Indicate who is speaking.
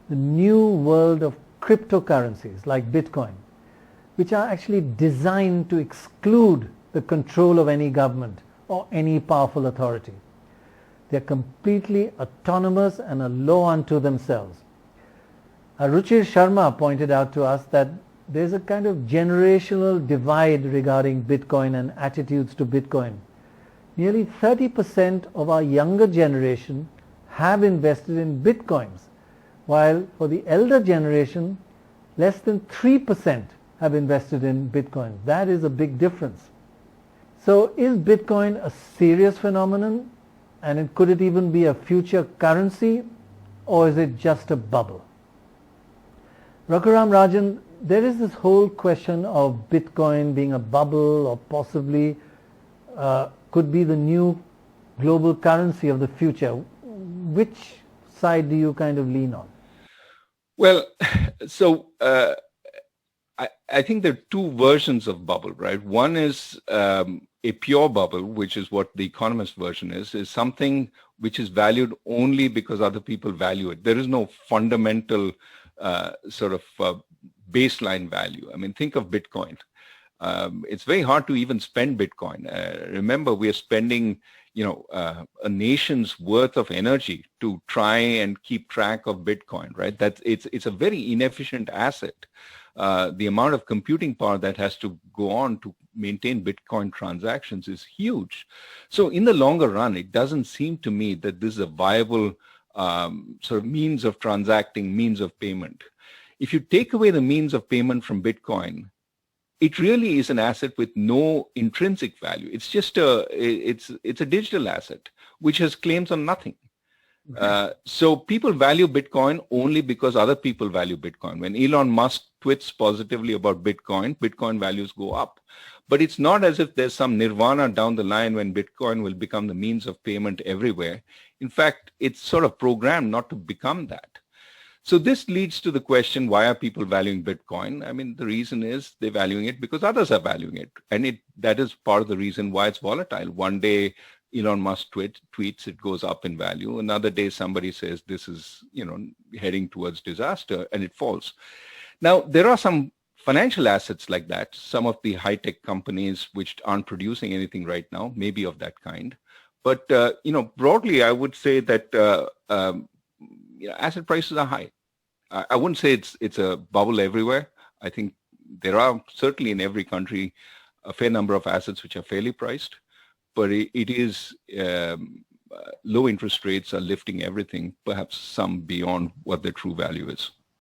Speaker 1: the new world of cryptocurrencies like Bitcoin, which are actually designed to exclude the control of any government or any powerful authority. They're completely autonomous and a law unto themselves. Ruchir Sharma pointed out to us that there's a kind of generational divide regarding Bitcoin and attitudes to Bitcoin. Nearly 30% of our younger generation have invested in Bitcoins, while for the elder generation, less than 3% have invested in Bitcoin. That is a big difference. So is Bitcoin a serious phenomenon, and could it even be a future currency, or is it just a bubble? Raghuram Rajan, there is this whole question of Bitcoin being a bubble or possibly could be the new global currency of the future. Which side do you kind of lean on?
Speaker 2: Well, so I think there are two versions of bubble, right? One is a pure bubble, which is what the economist version is something which is valued only because other people value it. There is no fundamental sort of baseline value. I mean, think of Bitcoin. It's very hard to even spend Bitcoin. Remember, we are spending, a nation's worth of energy to try and keep track of Bitcoin, right? It's a very inefficient asset. The amount of computing power that has to go on to maintain Bitcoin transactions is huge. So in the longer run, it doesn't seem to me that this is a viable sort of means of transacting, means of payment. If you take away the means of payment from Bitcoin, it really is an asset with no intrinsic value. It's just it's a digital asset which has claims on nothing. Okay. So people value Bitcoin only because other people value Bitcoin. When Elon Musk tweets positively about Bitcoin, Bitcoin values go up. But it's not as if there's some nirvana down the line when Bitcoin will become the means of payment everywhere. In fact, it's sort of programmed not to become that. So this leads to the question, why are people valuing Bitcoin? I mean, the reason is they're valuing it because others are valuing it. And that is part of the reason why it's volatile. One day, Elon Musk tweets, it goes up in value. Another day, somebody says this is, heading towards disaster, and it falls. Now, there are some financial assets like that. Some of the high-tech companies which aren't producing anything right now, maybe of that kind. But, broadly, I would say that asset prices are high. I wouldn't say it's a bubble everywhere. I think there are certainly in every country a fair number of assets which are fairly priced, but it is low interest rates are lifting everything, perhaps some beyond what their true value is.